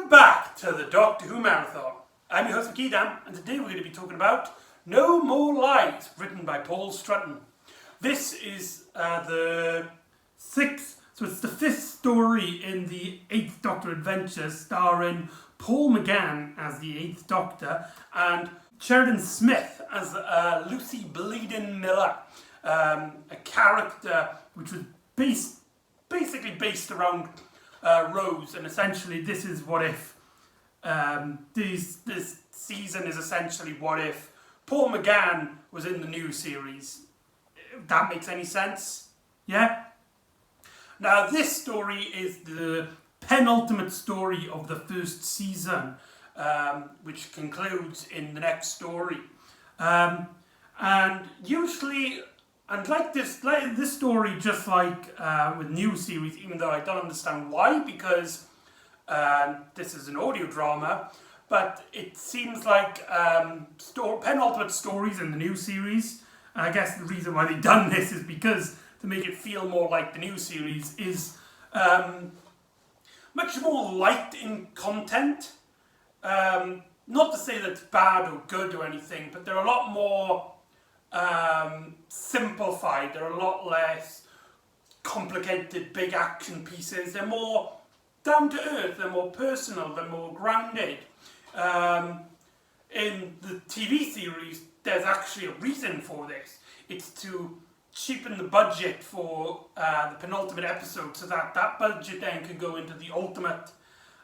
Welcome back to the Doctor Who Marathon. I'm your host McEdam, and today we're going to be talking about No More Lies, written by Paul Strutton. This is the fifth story in the 8th Doctor Adventures, starring Paul McGann as the 8th Doctor and Sheridan Smith as Lucy Bleeding Miller, a character which was basically based around Rose, and essentially this is what if this season is essentially what if Paul McGann was in the new series. If that makes any sense? Yeah? Now this story is the penultimate story of the first season, which concludes in the next story. And usually, and like this story, just like with new series, even though I don't understand why, because this is an audio drama, but it seems like penultimate stories in the new series. I guess the reason why they've done this is because to make it feel more like the new series is much more light in content. Not to say that it's bad or good or anything, but they're a lot more simplified. They're a lot less complicated, big action pieces. They're more down to earth. They're more personal. They're more grounded. In the TV series, there's actually a reason for this. It's to cheapen the budget for the penultimate episode, so that budget then can go into the ultimate,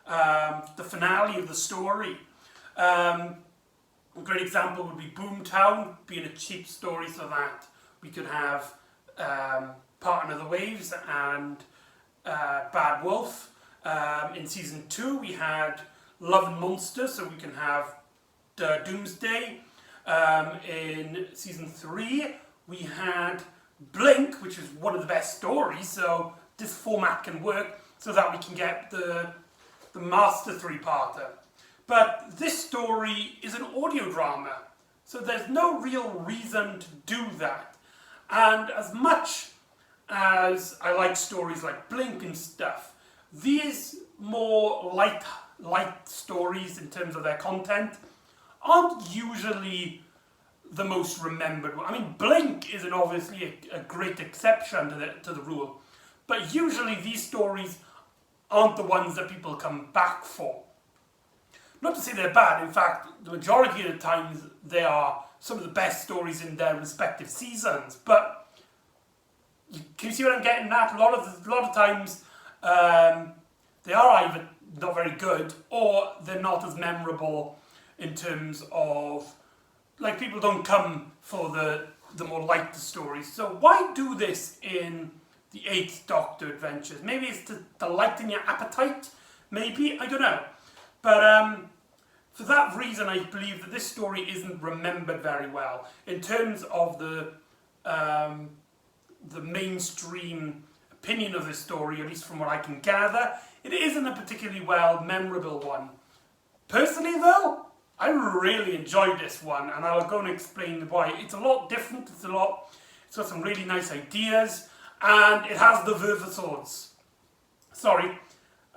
the finale of the story. A great example would be Boomtown being a cheap story, so that we could have Partner of the Waves and Bad Wolf. In season 2 we had Love and Monsters, so we can have Doomsday. In season 3 we had Blink, which is one of the best stories, so this format can work so that we can get the master 3-parter. But this story is an audio drama, so there's no real reason to do that. And as much as I like stories like Blink and stuff, these more light stories in terms of their content aren't usually the most remembered one. I mean, Blink is obviously a great exception to the rule, but usually these stories aren't the ones that people come back for. Not to say they're bad. In fact, the majority of the times they are some of the best stories in their respective seasons. But can you see what I'm getting at? A lot of times they are either not very good or they're not as memorable in terms of, like, people don't come for the more lighter stories. So why do this in the 8th Doctor Adventures? Maybe it's to lighten your appetite. Maybe, I don't know. But for that reason, I believe that this story isn't remembered very well. In terms of the mainstream opinion of this story, at least from what I can gather, it isn't a particularly memorable one. Personally, though, I really enjoyed this one, and I'll go and explain why. It's a lot different. It's got some really nice ideas, and it has the Vertisaurs. Sorry,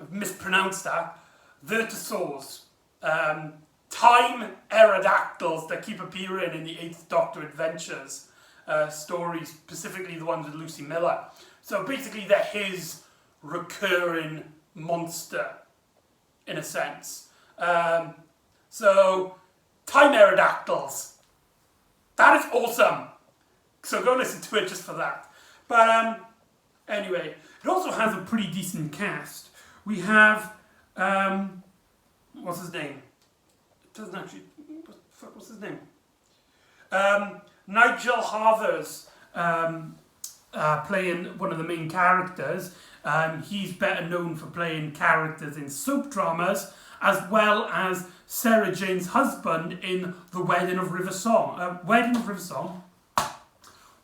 I've mispronounced that. Vertisaurs. Time Aerodactyls that keep appearing in the 8th Doctor Adventures stories, specifically the ones with Lucy Miller. So basically they're his recurring monster, in a sense. So, Time Aerodactyls. That is awesome! So go listen to it just for that. But anyway, it also has a pretty decent cast. We have what's his name? It doesn't actually. What's his name? Nigel Harvers playing one of the main characters. He's better known for playing characters in soap dramas, as well as Sarah Jane's husband in The Wedding of River Song.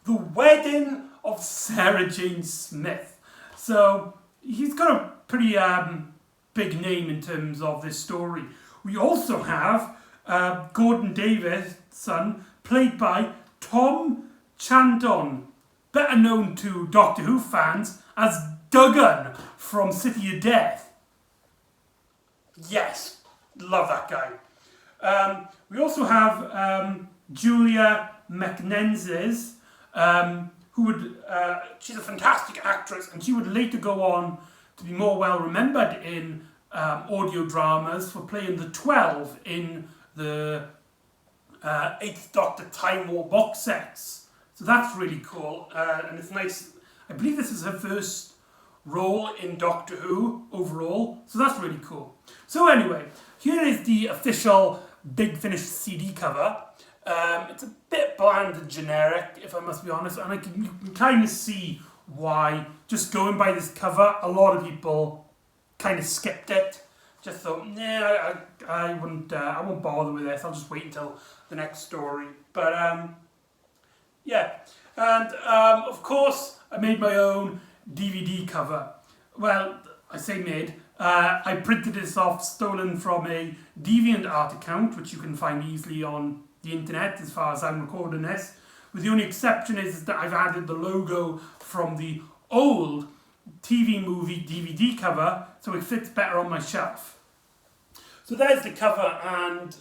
The Wedding of Sarah Jane Smith. So he's got a pretty big name in terms of this story. We also have Gordon Davidson, played by Tom Chandon, better known to Doctor Who fans as Duggan from City of Death. Yes, love that guy. We also have Julia McEdam, who would, she's a fantastic actress, and she would later go on to be more well remembered in audio dramas for playing the 12 in the 8th Doctor Time War box sets. So that's really cool, and it's nice. I believe this is her first role in Doctor Who overall, so that's really cool. So anyway, here is the official Big Finish CD cover. It's a bit bland and generic, if I must be honest, and you can kind of see why. Just going by this cover, a lot of people kind of skipped it. Just thought, nah, I won't bother with this. I'll just wait until the next story. But yeah, and of course, I made my own DVD cover. Well, I say made. I printed this off, stolen from a DeviantArt account, which you can find easily on the internet as far as I'm recording this. With the only exception is that I've added the logo from the old TV movie DVD cover, so it fits better on my shelf. So there's the cover, and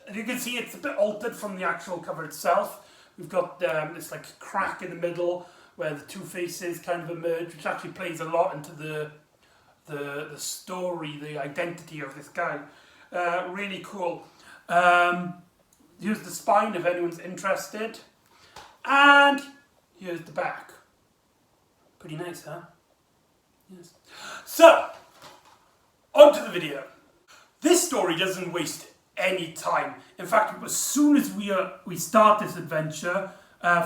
as you can see, it's a bit altered from the actual cover itself. We've got this like crack in the middle where the two faces kind of emerge, which actually plays a lot into the story, the identity of this guy. Really cool. Here's the spine if anyone's interested. And here's the back. Pretty nice, huh? Yes. So, on to the video. This story doesn't waste any time. In fact, as soon as we start this adventure,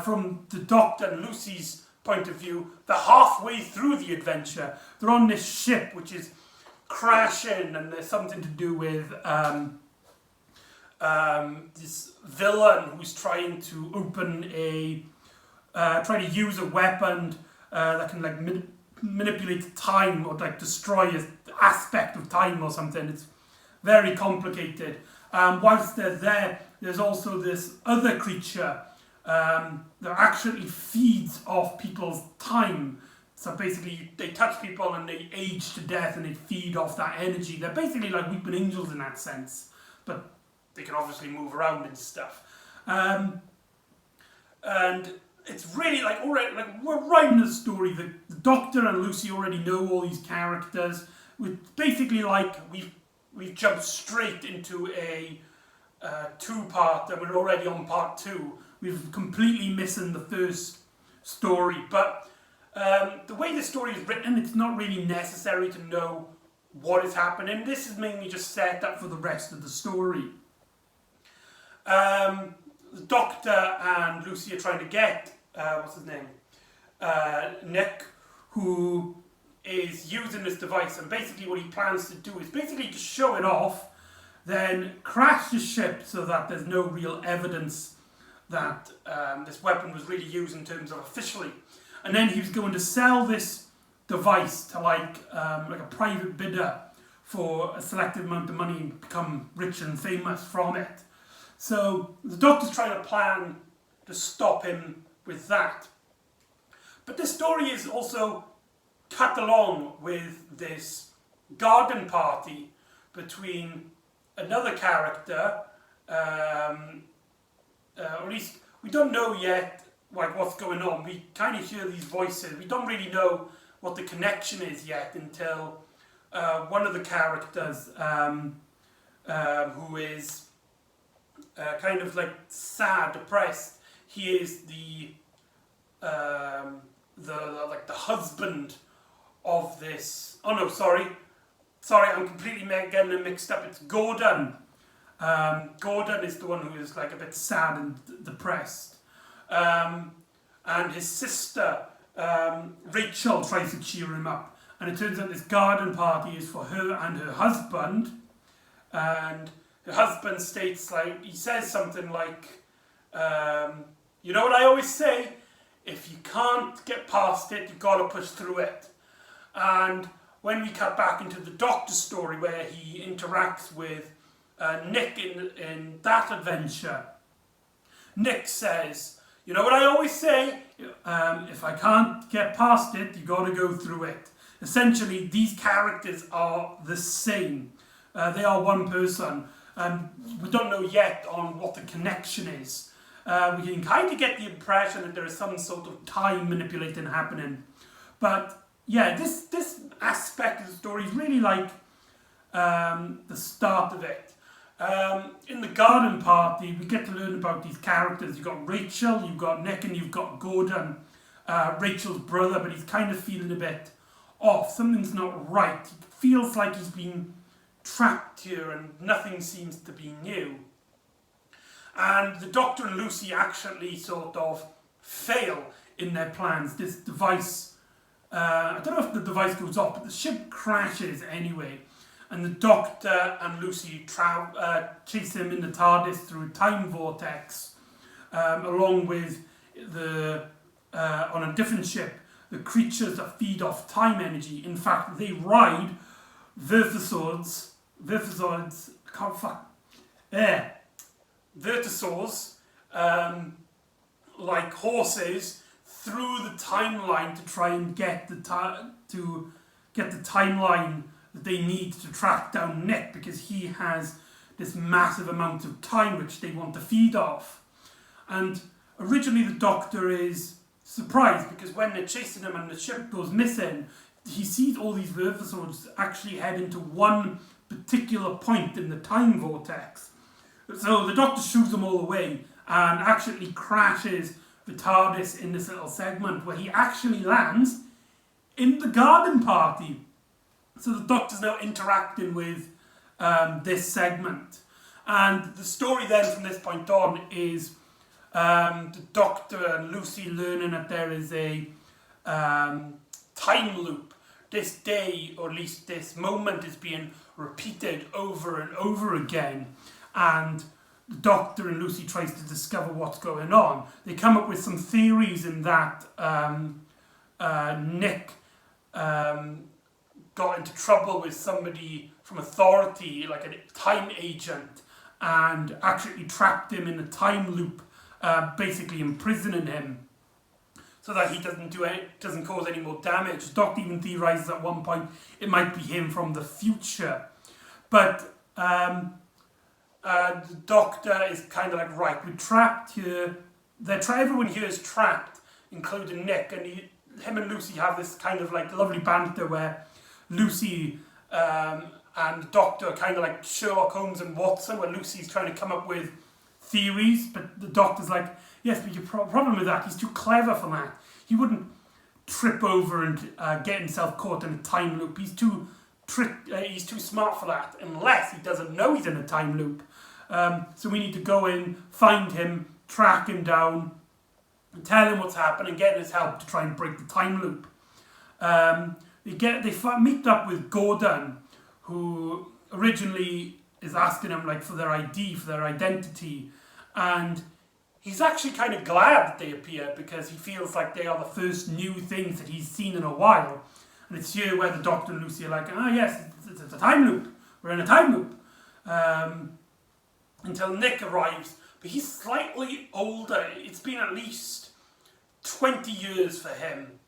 from the Doctor and Lucy's point of view, they're halfway through the adventure. They're on this ship which is crashing, and there's something to do with this villain who's trying to trying to use a weapon that can like manipulate time or like destroy an aspect of time or something. It's very complicated. Whilst they're there, there's also this other creature that actually feeds off people's time. So basically, they touch people and they age to death, and they feed off that energy. They're basically like weeping angels in that sense, but they can obviously move around and stuff. And it's really like already, like we're writing the story. The Doctor and Lucy already know all these characters. It's basically like we've jumped straight into a two-part, and we're already on part 2. We've completely missing the first story, but the way the story is written, it's not really necessary to know what is happening. This is mainly just set up for the rest of the story. The Doctor and Lucy are trying to get, what's his name? Nick, who is using this device, and basically what he plans to do is basically to show it off, then crash the ship so that there's no real evidence that this weapon was really used in terms of officially. And then he was going to sell this device to like a private bidder for a selected amount of money and become rich and famous from it. So the Doctor's trying to plan to stop him with that. But this story is also cut along with this garden party between another character, or at least we don't know yet like what's going on. We kind of hear these voices. We don't really know what the connection is yet until one of the characters, who is kind of like sad, depressed. He is the husband of this. Oh no, sorry, I'm completely getting them mixed up. It's Gordon. Gordon is the one who is like a bit sad and depressed. And his sister, Rachel, tries to cheer him up. And it turns out this garden party is for her and her husband. And her husband states, like, he says something like, you know what I always say? If you can't get past it, you've got to push through it. And when we cut back into the Doctor's story where he interacts with Nick in that adventure, Nick says, you know what I always say? If I can't get past it, you got to go through it. essentially these characters are the same. They are one person. We don't know yet on what the connection is. We can kind of get the impression that there is some sort of time manipulating happening. But yeah, this aspect of the story is really like the start of it. In the garden party, we get to learn about these characters. You've got Rachel, you've got Nick, and you've got Gordon, Rachel's brother, but he's kind of feeling a bit off. Something's not right. He feels like he's been trapped here and nothing seems to be new. And the Doctor and Lucy actually sort of fail in their plans. This device, I don't know if the device goes off, but the ship crashes anyway. And the Doctor and Lucy chase him in the TARDIS through a time vortex, along with on a different ship, the creatures that feed off time energy. In fact, they ride vertisaurs, like horses through the timeline to try and get the timeline that they need to track down Nick, because he has this massive amount of time which they want to feed off. And originally the Doctor is surprised because when they're chasing him and the ship goes missing, he sees all these vertisaurs actually head into one particular point in the time vortex. So the Doctor shoots them all away and actually crashes the TARDIS in this little segment where he actually lands in the garden party. So the Doctor's now interacting with this segment. And the story then from this point on is the Doctor and Lucy learning that there is a time loop. This day, or at least this moment, is being repeated over and over again. And the Doctor and Lucy tries to discover what's going on. They come up with some theories in that Nick got into trouble with somebody from authority, like a time agent, and actually trapped him in a time loop, basically imprisoning him so that he doesn't cause any more damage. The Doctor even theorizes at one point it might be him from the future. But the Doctor is kind of like, right, we're trapped here. Everyone here is trapped, including Nick, and him and Lucy have this kind of like lovely banter where Lucy and the Doctor are kind of like Sherlock Holmes and Watson, where Lucy's trying to come up with theories, but the Doctor's like, yes, but your problem with that, he's too clever for that. He wouldn't trip over and get himself caught in a time loop. He's too smart for that, unless he doesn't know he's in a time loop. So we need to go in, find him, track him down, and tell him what's happened, and get his help to try and break the time loop. They meet up with Gordon, who originally is asking him like for their ID, for their identity, and he's actually kind of glad that they appear because he feels like they are the first new things that he's seen in a while. And it's here where the Doctor and Lucy are like, yes, it's a time loop. We're in a time loop. Until Nick arrives, but he's slightly older. It's been at least 20 years for him.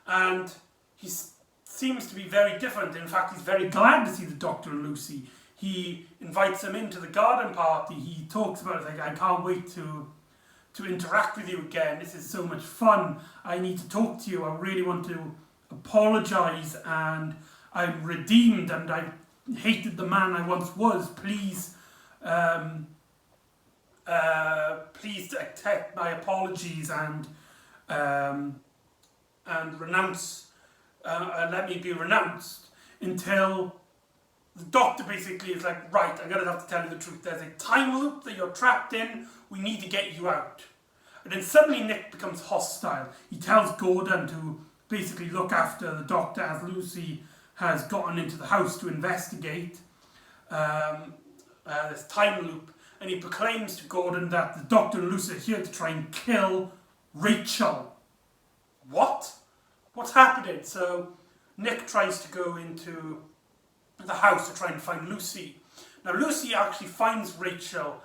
And he seems to be very different. In fact, he's very glad to see the Doctor and Lucy. He invites them into the garden party. He talks about it like, I can't wait to interact with you again. This is so much fun. I need to talk to you. I really want to apologise, and I'm redeemed, and I hated the man I once was. Please accept my apologies and renounce. Let me be renounced. Until the Doctor basically is like, right, I'm going to have to tell you the truth. There's a time loop that you're trapped in. We need to get you out. And then suddenly Nick becomes hostile. He tells Gordon to basically look after the Doctor as Lucy has gotten into the house to investigate this time loop. And he proclaims to Gordon that the Doctor and Lucy are here to try and kill Rachel. What? What's happening? So Nick tries to go into the house to try and find Lucy. Now Lucy actually finds Rachel.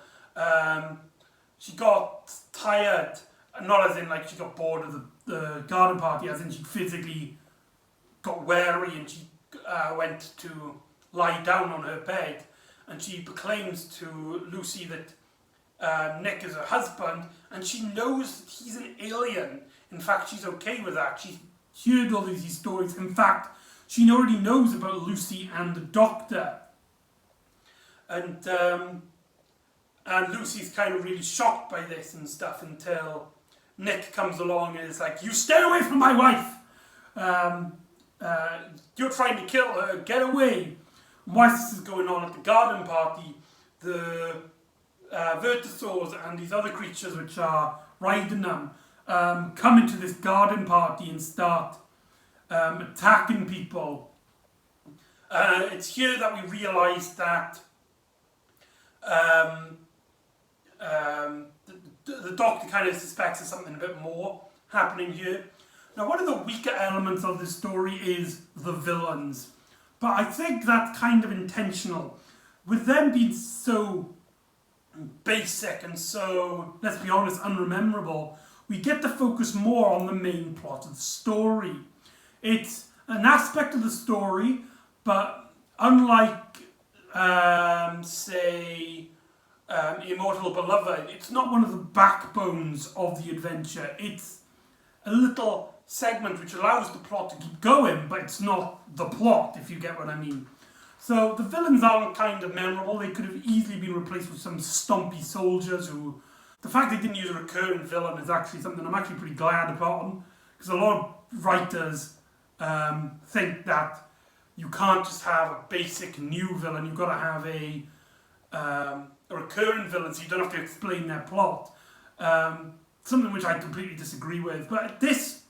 She got tired, not as in like she got bored of the garden party, as in she physically got wary and she went to lie down on her bed, and she proclaims to Lucy that Nick is her husband, and she knows that he's an alien. In fact, she's okay with that. She's heard all these stories. In fact, she already knows about Lucy and the Doctor. And Lucy's kind of really shocked by this and stuff until Nick comes along and is like, "You stay away from my wife! You're trying to kill her, get away!" And whilst this is going on at the garden party, the Vertosaurs and these other creatures which are riding them come into this garden party and start attacking people. It's here that we realise that the Doctor kind of suspects there's something a bit more happening here. Now, one of the weaker elements of this story is the villains, but I think that's kind of intentional. With them being so basic and so, let's be honest, unrememberable, we get to focus more on the main plot of the story. It's an aspect of the story, but unlike, say, Immortal Beloved, it's not one of the backbones of the adventure. It's a little segment which allows the plot to keep going, but it's not the plot, if you get what I mean. So the villains aren't kind of memorable. They could have easily been replaced with some stompy soldiers who... The fact they didn't use a recurring villain is actually something I'm actually pretty glad about, because a lot of writers think that you can't just have a basic new villain. You've got to have a recurring villain, so you don't have to explain their plot. Something which I completely disagree with. But this,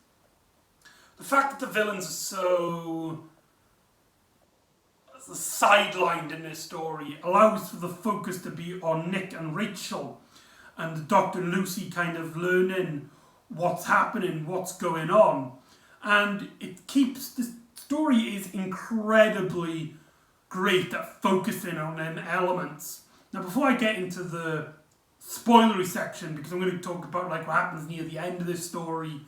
the fact that the villains are so sidelined in this story allows for the focus to be on Nick and Rachel, and the Doctor and Lucy kind of learning what's happening, what's going on. And it keeps, the story is incredibly great at focusing on them elements. Now, before I get into the spoilery section, because I'm going to talk about like what happens near the end of this story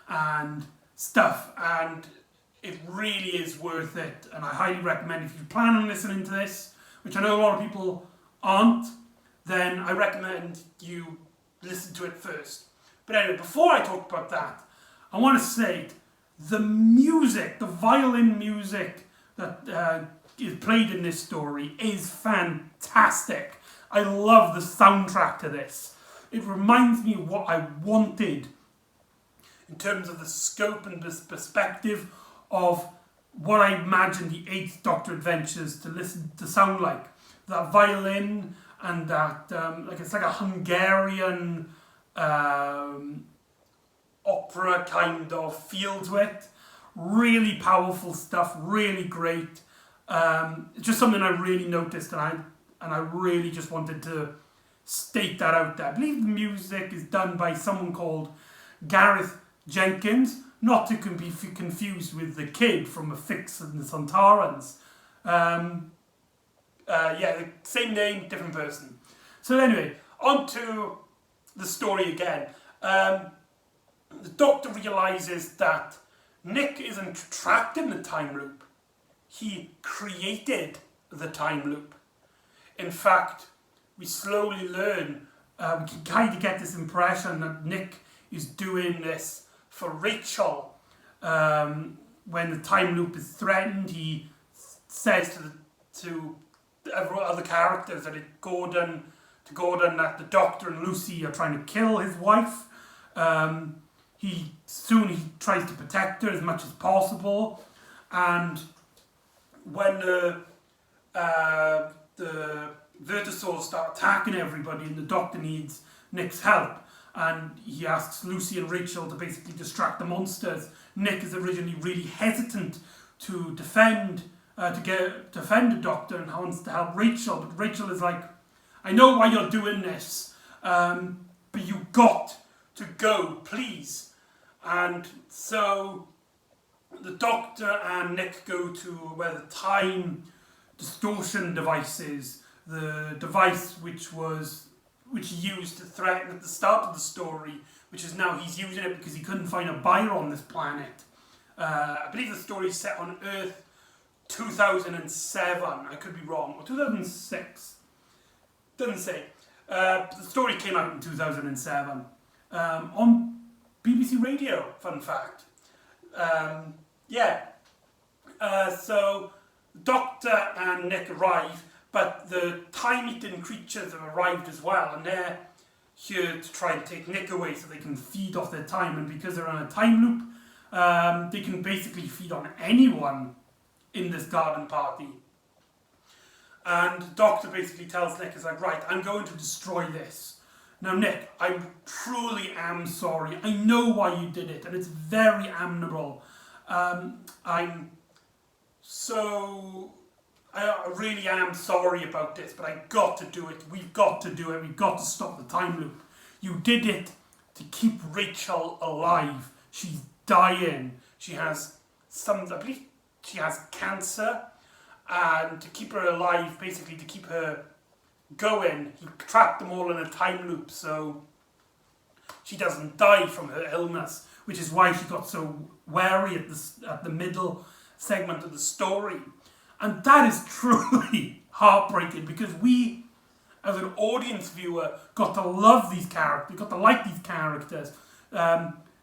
and stuff, and it really is worth it, and I highly recommend, if you plan on listening to this, which I know a lot of people aren't, then I recommend you listen to it first. But anyway, before I talk about that, I want to say the music, the violin music that is played in this story is fantastic. I love the soundtrack to this. It reminds me of what I wanted in terms of the scope and the perspective of what I imagined the 8th Doctor adventures to sound like. That violin and that, it's like a Hungarian opera kind of feel to it. Really powerful stuff, really great. Just something I really noticed, and I really just wanted to state that out there. I believe the music is done by someone called Gareth Jenkins, not to be confused with the kid from A Fix and the Sontarans. The same name, different person. So anyway, on to the story again. The Doctor realises that Nick isn't trapped in the time loop. He created the time loop. In fact, we slowly learn, we can kind of get this impression that Nick is doing this for Rachel. When the time loop is threatened, he says to other characters that Gordon that the Doctor and Lucy are trying to kill his wife. He tries to protect her as much as possible, and when the Vertosaurs start attacking everybody and the Doctor needs Nick's help, and he asks Lucy and Rachel to basically distract the monsters, Nick is originally really hesitant to defend the Doctor and wants to help Rachel, but Rachel is like, "I know why you're doing this, but you got to go, please." And so the Doctor and Nick go to where the time distortion device is, the device which he used to threaten at the start of the story, which is now he's using it because he couldn't find a buyer on this planet. I believe the story is set on Earth 2007. I could be wrong. Or 2006. Doesn't say. The story came out in 2007 on BBC Radio, fun fact. So Doctor and Nick arrive, but the time-eating creatures have arrived as well, and they're here to try and take Nick away so they can feed off their time, and because they're on a time loop, they can basically feed on anyone in this garden party. And the Doctor basically tells Nick, is like, right, I'm going to destroy this. Now Nick, I truly am sorry. I know why you did it, and it's very amiable. I really am sorry about this, but I got to do it. We've got to do it. We've got to stop the time loop. You did it to keep Rachel alive. She's dying. She has I believe she has cancer, and to keep her alive, basically to keep her going, he trapped them all in a time loop so she doesn't die from her illness, which is why she got so wary at the middle segment of the story. And that is truly heartbreaking, because we, as an audience viewer, got to love these characters, got to like these characters.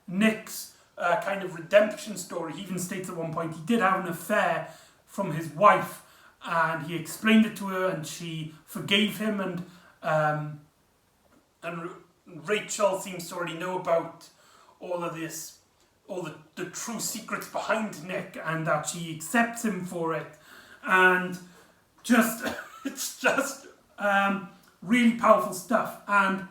Nick's kind of redemption story, he even states at one point he did have an affair from his wife, and he explained it to her, and she forgave him, and Rachel seems to already know about all of this, all the true secrets behind Nick, and that she accepts him for it. And it's just really powerful stuff, and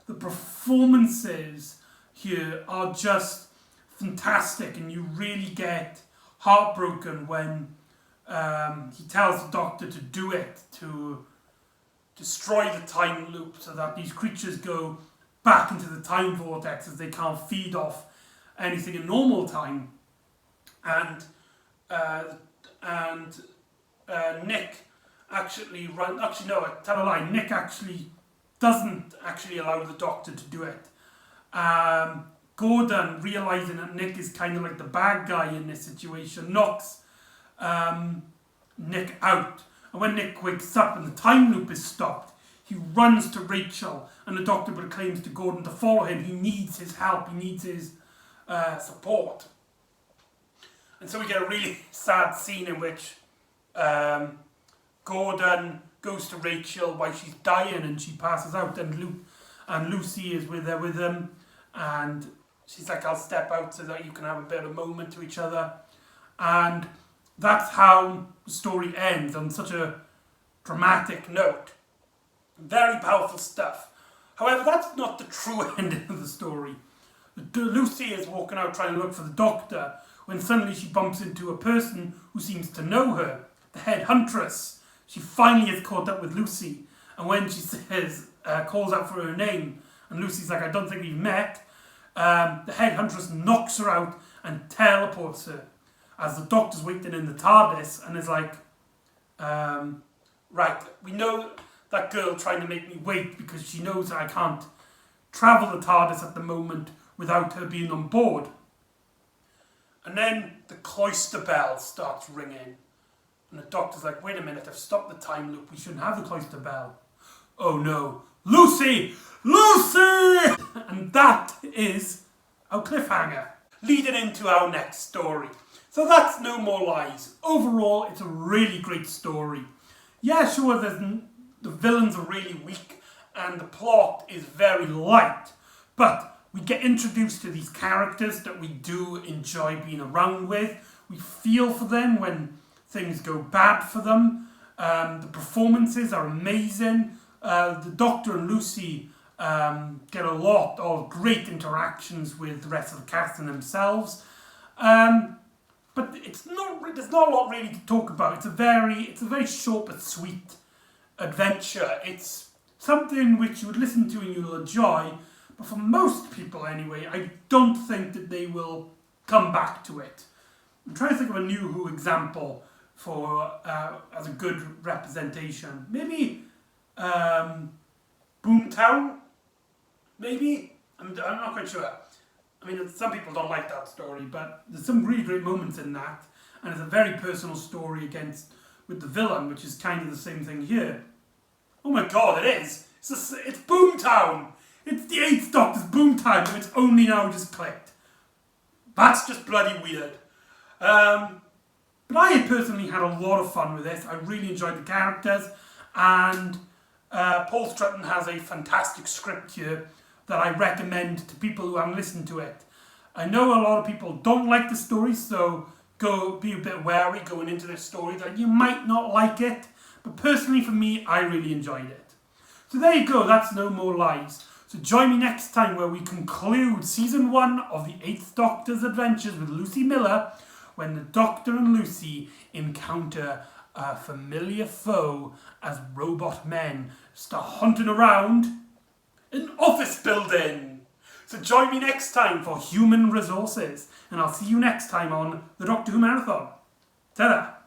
the performances here are just fantastic, and you really get heartbroken when he tells the Doctor to do it, to destroy the time loop so that these creatures go back into the time vortex, as they can't feed off anything in normal time. And Nick actually I tell a lie. Nick actually doesn't actually allow the Doctor to do it. Gordon, realizing that Nick is kind of like the bad guy in this situation, knocks Nick out. And when Nick wakes up and the time loop is stopped, he runs to Rachel, and the Doctor proclaims to Gordon to follow him. He needs his help. He needs his support. And so we get a really sad scene in which Gordon goes to Rachel while she's dying, and she passes out, and Lucy is with him, and she's like, I'll step out so that you can have a bit of a moment to each other. And that's how the story ends, on such a dramatic note. Very powerful stuff. However, that's not the true ending of the story. Lucy is walking out trying to look for the Doctor, when suddenly she bumps into a person who seems to know her, the head huntress. She finally is caught up with Lucy, and when she says, calls out for her name, and Lucy's like, I don't think we've met, the head huntress knocks her out and teleports her, as the Doctor's waiting in the TARDIS, and is like, right, we know that girl trying to make me wait because she knows that I can't travel the TARDIS at the moment without her being on board. And then the cloister bell starts ringing. And the Doctor's like, wait a minute, I've stopped the time loop. We shouldn't have the cloister bell. Oh no. Lucy! Lucy! And that is our cliffhanger, leading into our next story. So that's No More Lies. Overall, it's a really great story. Yeah, sure, the villains are really weak and the plot is very light, but we get introduced to these characters that we do enjoy being around with. We feel for them when things go bad for them. The performances are amazing. The Doctor and Lucy get a lot of great interactions with the rest of the cast and themselves. But there's not a lot really to talk about. It's a very short but sweet adventure. It's something which you would listen to and you'll enjoy, but for most people anyway, I don't think that they will come back to it. I'm trying to think of a New Who example for as a good representation. Maybe Boomtown? Maybe? I'm not quite sure. I mean, some people don't like that story, but there's some really great moments in that, and it's a very personal story with the villain, which is kind of the same thing here. Oh my god, it is! It's Boomtown! It's the 8th Doctor's Boomtown, and it's only now just clicked. That's just bloody weird. But I personally had a lot of fun with this. I really enjoyed the characters, and Paul Strutton has a fantastic script here that I recommend to people who haven't listened to it. I know a lot of people don't like the story, so be a bit wary going into this story that you might not like it, but personally for me, I really enjoyed it. So there you go, that's No More Lies. So join me next time where we conclude Season 1 of the 8th Doctor's Adventures with Lucy Miller, when the Doctor and Lucy encounter a familiar foe as robot men start hunting around an office building. So join me next time for Human Resources, and I'll see you next time on the Doctor Who Marathon. Ta-da!